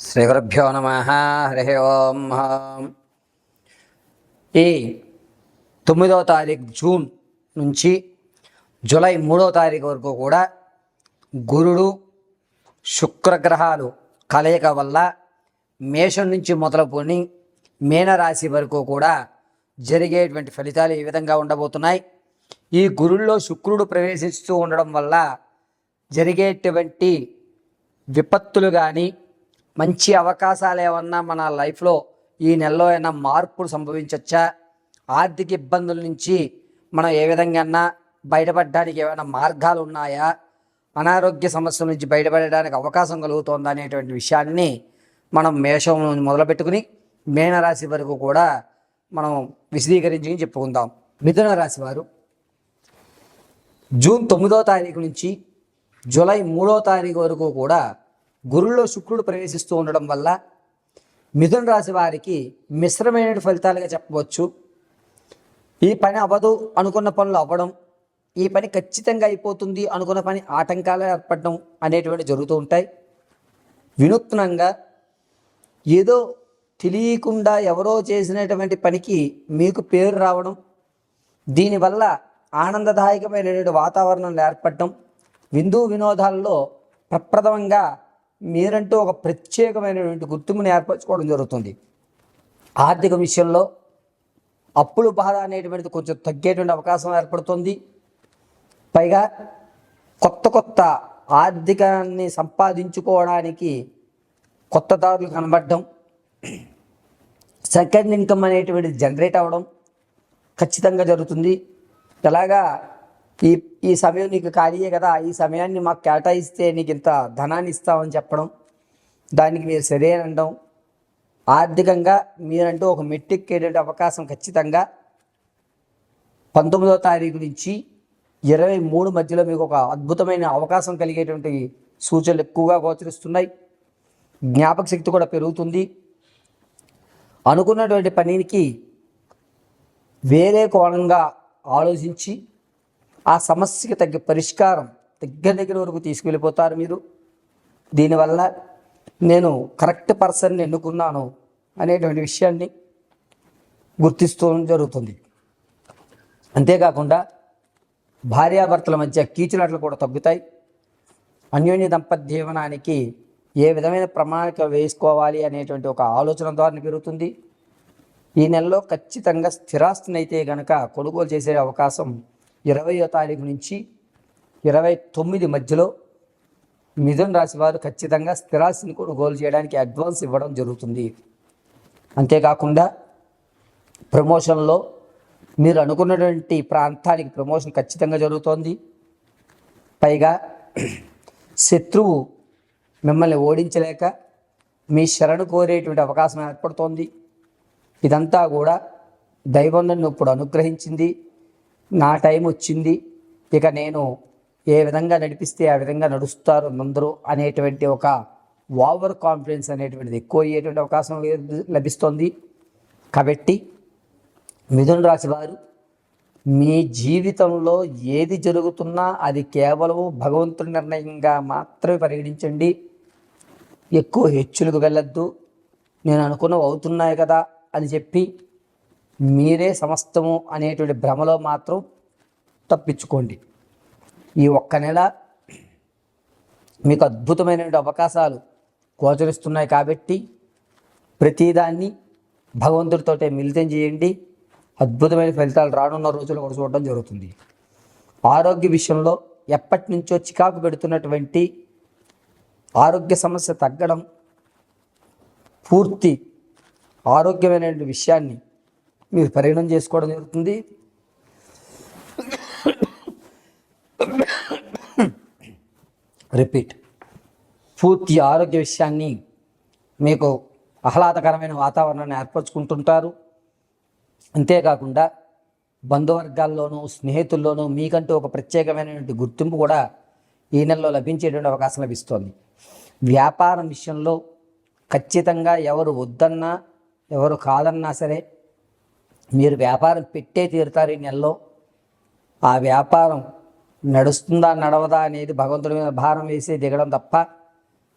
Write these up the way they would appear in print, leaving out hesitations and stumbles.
శ్రీగురుభ్యో నమ. హరి ఓం. ఈ 9వ తారీఖు జూన్ నుంచి జూలై 3వ తారీఖు వరకు కూడా గురుడు శుక్రగ్రహాలు కలయిక వల్ల మేషం నుంచి మొదలుకొని మీనరాశి వరకు కూడా జరిగేటువంటి ఫలితాలు ఈ విధంగా ఉండబోతున్నాయి. ఈ గురుల్లో శుక్రుడు ప్రవేశిస్తూ ఉండడం వల్ల జరిగేటువంటి విపత్తులు కానీ మంచి అవకాశాలు ఏమన్నా మన లైఫ్లో ఈ నెలలో ఏమైనా మార్పులు సంభవించవచ్చా, ఆర్థిక ఇబ్బందుల నుంచి మనం ఏ విధంగా బయటపడడానికి ఏమైనా మార్గాలు ఉన్నాయా, అనారోగ్య సమస్యల నుంచి బయటపడడానికి అవకాశం కలుగుతుందా అనేటువంటి విషయాన్ని మనం మేషం మొదలుపెట్టుకుని మీనరాశి వరకు కూడా మనం విశదీకరించి చెప్పుకుందాం. మిథున రాశి వారు జూన్ 9వ తారీఖు నుంచి జూలై 3వ తారీఖు వరకు కూడా గురుల్లో శుక్రుడు ప్రవేశిస్తూ ఉండడం వల్ల మిథున రాశి వారికి మిశ్రమైన ఫలితాలుగా చెప్పవచ్చు. ఈ పని అవ్వదు అనుకున్న పనులు అవ్వడం, ఈ పని ఖచ్చితంగా అయిపోతుంది అనుకున్న పని ఆటంకాలు ఏర్పడడం అనేటువంటి జరుగుతూ ఉంటాయి. వినూత్నంగా ఏదో తెలియకుండా ఎవరో చేసినటువంటి పనికి మీకు పేరు రావడం, దీనివల్ల ఆనందదాయకమైనటువంటి వాతావరణం ఏర్పడడం, విందు వినోదాల్లో ప్రప్రథమంగా మీరంటూ ఒక ప్రత్యేకమైనటువంటి గుర్తింపుని ఏర్పరచుకోవడం జరుగుతుంది. ఆర్థిక విషయంలో అప్పులు బాధ అనేటువంటిది కొంచెం తగ్గేటువంటి అవకాశం ఏర్పడుతుంది. పైగా కొత్త ఆర్థికాన్ని సంపాదించుకోవడానికి కొత్త దారులు కనబడడం, సెకండ్ ఇన్కమ్ అనేటువంటిది జనరేట్ అవ్వడం ఖచ్చితంగా జరుగుతుంది. ఎలాగా ఈ సమయం నీకు ఖాళీయే కదా, ఈ సమయాన్ని మాకు కేటాయిస్తే నీకు ఇంత ధనాన్ని ఇస్తామని చెప్పడం, దానికి మీరు సరే అనడం, ఆర్థికంగా మీరంటూ ఒక మెట్టెక్కేటువంటి అవకాశం ఖచ్చితంగా 19వ తారీఖు నుంచి 23 మధ్యలో మీకు ఒక అద్భుతమైన అవకాశం కలిగేటువంటి సూచనలు ఎక్కువగా గోచరిస్తున్నాయి. జ్ఞాపక శక్తి కూడా పెరుగుతుంది. అనుకున్నటువంటి పనికి వేరే కోణంగా ఆలోచించి ఆ సమస్యకి తగ్గ పరిష్కారం దగ్గర వరకు తీసుకువెళ్ళిపోతారు మీరు. దీనివల్ల నేను కరెక్ట్ పర్సన్ని ఎన్నుకున్నాను అనేటువంటి విషయాన్ని గుర్తిస్తూ జరుగుతుంది. అంతేకాకుండా భార్యాభర్తల మధ్య కీచులాటలు కూడా తగ్గుతాయి. అన్యోన్య దంపత్యజీవనానికి ఏ విధమైన ప్రణాళిక వేసుకోవాలి అనేటువంటి ఒక ఆలోచన ద్వారా పెరుగుతుంది. ఈ నెలలో ఖచ్చితంగా స్థిరాస్తిని అయితే కనుక కొనుగోలు చేసే అవకాశం 20వ తారీఖు నుంచి 29 మధ్యలో మిథున రాశి వారు ఖచ్చితంగా స్థిరాస్తిని కొనుగోలు చేయడానికి అడ్వాన్స్ ఇవ్వడం జరుగుతుంది. అంతేకాకుండా ప్రమోషన్లో మీరు అనుకున్నటువంటి ప్రాంతానికి ప్రమోషన్ ఖచ్చితంగా జరుగుతోంది. పైగా శత్రువు మిమ్మల్ని ఓడించలేక మీ శరణు కోరేటువంటి అవకాశం ఏర్పడుతోంది. ఇదంతా కూడా దైవం నన్ను ఇప్పుడు అనుగ్రహించింది, నా టైం వచ్చింది, ఇక నేను ఏ విధంగా నడిపిస్తే ఆ విధంగా నడుస్తారు అందరూ అనేటువంటి ఒక ఓవర్ కాన్ఫిడెన్స్ అనేటువంటిది ఎక్కువ అయ్యేటువంటి అవకాశం లభిస్తుంది. కాబట్టి మిథున రాశి వారు మీ జీవితంలో ఏది జరుగుతున్నా అది కేవలం భగవంతుడి నిర్ణయంగా మాత్రమే పరిగణించండి. ఎక్కువ హెచ్చులకు వెళ్ళొద్దు. నేను అనుకున్నవి అవుతున్నాయి కదా అని చెప్పి మీరే సమస్తము అనేటువంటి భ్రమలో మాత్రం తప్పించుకోండి. ఈ ఒక్క నెల మీకు అద్భుతమైనటువంటి అవకాశాలు గోచరిస్తున్నాయి కాబట్టి ప్రతిదాన్ని భగవంతుడితోటే మిళితం చేయండి. అద్భుతమైన ఫలితాలు రానున్న రోజుల్లో కూడా చూడడం జరుగుతుంది. ఆరోగ్య విషయంలో ఎప్పటి నుంచో చికాకు పెడుతున్నటువంటి ఆరోగ్య సమస్య తగ్గడం, పూర్తి ఆరోగ్యమైనటువంటి విషయాన్ని మీరు పరిగణన చేసుకోవడం జరుగుతుంది. రిపీట్, పూర్తి ఆరోగ్య విషయాన్ని మీకు ఆహ్లాదకరమైన వాతావరణాన్ని ఏర్పరచుకుంటుంటారు. అంతేకాకుండా బంధువర్గాల్లోనూ స్నేహితుల్లోనూ మీకంటూ ఒక ప్రత్యేకమైనటువంటి గుర్తింపు కూడా ఈ నెలలో లభించేటువంటి అవకాశం లభిస్తోంది. వ్యాపారం విషయంలో ఖచ్చితంగా ఎవరు వద్దన్నా ఎవరు కాదన్నా సరే మీరు వ్యాపారం పెట్టే తీరుతారు. ఈ నెలలో ఆ వ్యాపారం నడుస్తుందా నడవదా అనేది భగవంతుడి మీద భారం వేసి దిగడం తప్ప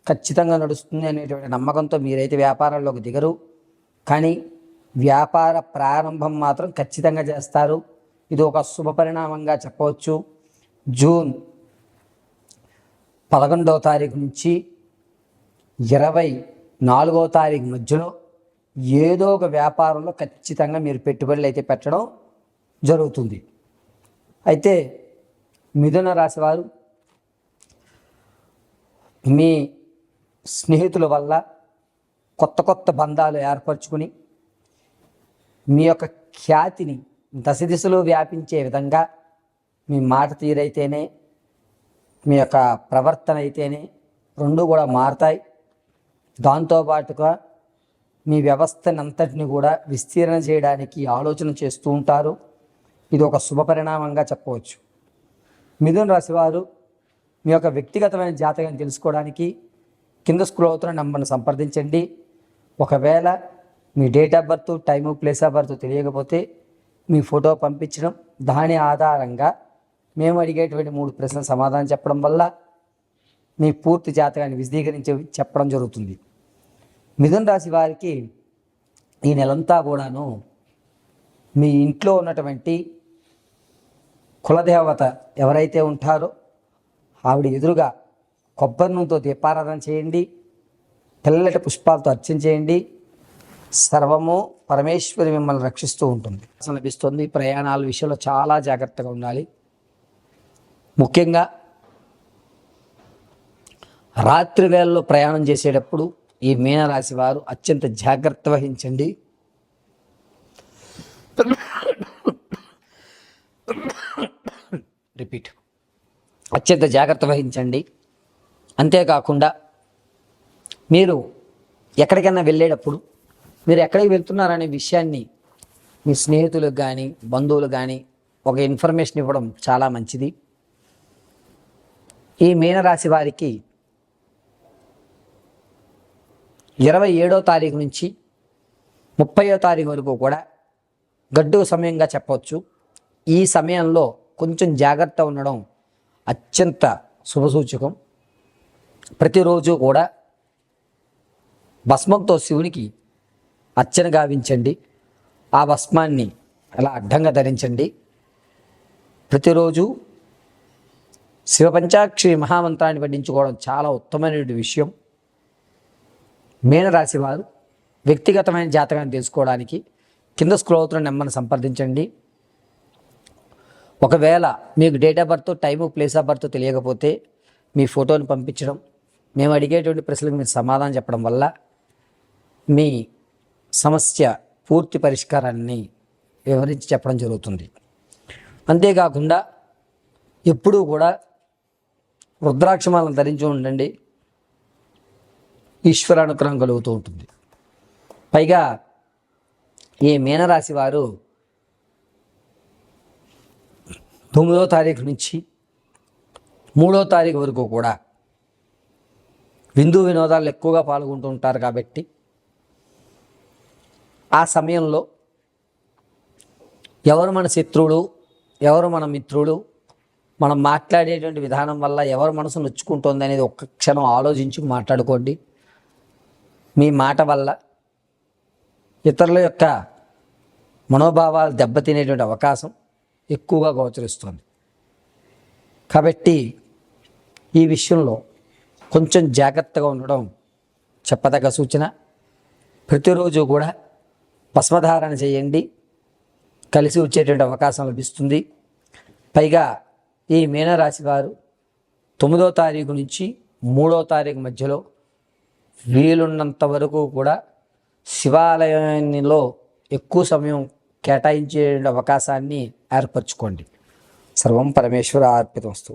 ఖచ్చితంగా నడుస్తుంది అనేటువంటి నమ్మకంతో మీరైతే వ్యాపారంలోకి దిగరు. కానీ వ్యాపార ప్రారంభం మాత్రం ఖచ్చితంగా చేస్తారు. ఇది ఒక శుభ పరిణామంగా చెప్పవచ్చు. జూన్ 11వ తారీఖు నుంచి 24వ తారీఖు మధ్యలో ఏదో ఒక వ్యాపారంలో ఖచ్చితంగా మీరు పెట్టుబడులు అయితే పెట్టడం జరుగుతుంది. అయితే మిథున రాశి వారు మీ స్నేహితుల వల్ల కొత్త కొత్త బంధాలు ఏర్పరచుకుని మీ యొక్క ఖ్యాతిని దశ దిశలో వ్యాపించే విధంగా మీ మాట తీరైతేనే, మీ యొక్క ప్రవర్తన అయితేనే రెండు కూడా మారుతాయి. దాంతోపాటుగా మీ వ్యవస్థను అంతటిని కూడా విస్తీర్ణం చేయడానికి ఆలోచన చేస్తూ ఉంటారు. ఇది ఒక శుభ పరిణామంగా చెప్పవచ్చు. మిథున రాశి వారు మీ యొక్క వ్యక్తిగతమైన జాతకాన్ని తెలుసుకోవడానికి కింద స్క్రోల్ అవుతున్న నంబర్ను సంప్రదించండి. ఒకవేళ మీ date of birth, time, place of birth తెలియకపోతే మీ ఫోటో పంపించడం, దాని ఆధారంగా మేము అడిగేటువంటి 3 ప్రశ్నల సమాధానం చెప్పడం వల్ల మీ పూర్తి జాతకాన్ని విశదీకరించి చెప్పడం జరుగుతుంది. మిథున రాశి వారికి ఈ నెలంతా కూడాను మీ ఇంట్లో ఉన్నటువంటి కులదేవత ఎవరైతే ఉంటారో ఆవిడ ఎదురుగా కొబ్బరి నూనెతో దీపారాధన చేయండి. తెల్లటి పుష్పాలతో అర్చన చేయండి. సర్వము పరమేశ్వరి మిమ్మల్ని రక్షిస్తూ ఉంటుంది లభిస్తుంది. ప్రయాణాల విషయంలో చాలా జాగ్రత్తగా ఉండాలి. ముఖ్యంగా రాత్రి వేళల్లో ప్రయాణం చేసేటప్పుడు ఈ మీనరాశి వారు అత్యంత జాగ్రత్త వహించండి. అత్యంత జాగ్రత్త వహించండి. అంతేకాకుండా మీరు ఎక్కడికైనా వెళ్ళేటప్పుడు మీరు ఎక్కడికి వెళ్తున్నారనే విషయాన్ని మీ స్నేహితులకు కానీ బంధువులకు కానీ ఒక ఇన్ఫర్మేషన్ ఇవ్వడం చాలా మంచిది. ఈ మీనరాశి వారికి 27వ తారీఖు నుంచి 30వ తారీఖు వరకు కూడా గడ్డు సమయంగా చెప్పవచ్చు. ఈ సమయంలో కొంచెం జాగ్రత్త ఉండడం అత్యంత శుభసూచకం. ప్రతిరోజు కూడా భస్మంతో శివునికి అర్చన గావించండి. ఆ భస్మాన్ని అలా అడ్డంగా ధరించండి. ప్రతిరోజు శివపంచాక్షరి మహామంత్రాన్ని పఠించుకోవడం చాలా ఉత్తమమైన విషయం. మీనరాశి వారు వ్యక్తిగతమైన జాతకాన్ని తెలుసుకోవడానికి కింద స్క్రోల్ అవుతున్న నెంబర్ని సంప్రదించండి. ఒకవేళ మీకు date of birth, time, place of birth తెలియకపోతే మీ ఫోటోని పంపించడం, మేము అడిగేటువంటి ప్రశ్నలకు మీరు సమాధానం చెప్పడం వల్ల మీ సమస్య పూర్తి పరిష్కారాన్ని వివరించి చెప్పడం జరుగుతుంది. అంతేకాకుండా ఎప్పుడూ కూడా రుద్రాక్షమాలను ధరించి ఉండండి. ఈశ్వర అనుగ్రహం కలుగుతూ ఉంటుంది. పైగా ఈ మీనరాశి వారు 9వ తారీఖు నుంచి 3వ తారీఖు వరకు కూడా విందు వినోదాలు ఎక్కువగా పాల్గొంటూ ఉంటారు. కాబట్టి ఆ సమయంలో ఎవరు మన శత్రువులు, ఎవరు మన మిత్రులు, మనం మాట్లాడేటువంటి విధానం వల్ల ఎవరు మనసు నొచ్చుకుంటుంది అనేది ఒక్క క్షణం ఆలోచించి మాట్లాడుకోండి. మీ మాట వల్ల ఇతరుల యొక్క మనోభావాలు దెబ్బతినేటువంటి అవకాశం ఎక్కువగా గోచరిస్తుంది. కాబట్టి ఈ విషయంలో కొంచెం జాగ్రత్తగా ఉండడం చెప్పదగ్గ సూచన. ప్రతిరోజు కూడా భస్మధారణ చేయండి, కలిసి వచ్చేటువంటి అవకాశం లభిస్తుంది. పైగా ఈ మీనరాశి వారు 9వ తారీఖు నుంచి 3వ తారీఖు మధ్యలో వీలున్నంత వరకు కూడా శివాలయంలో ఎక్కువ సమయం కేటాయించే అవకాశాన్ని ఏర్పరచుకోండి. సర్వం పరమేశ్వర అర్పితమస్తు.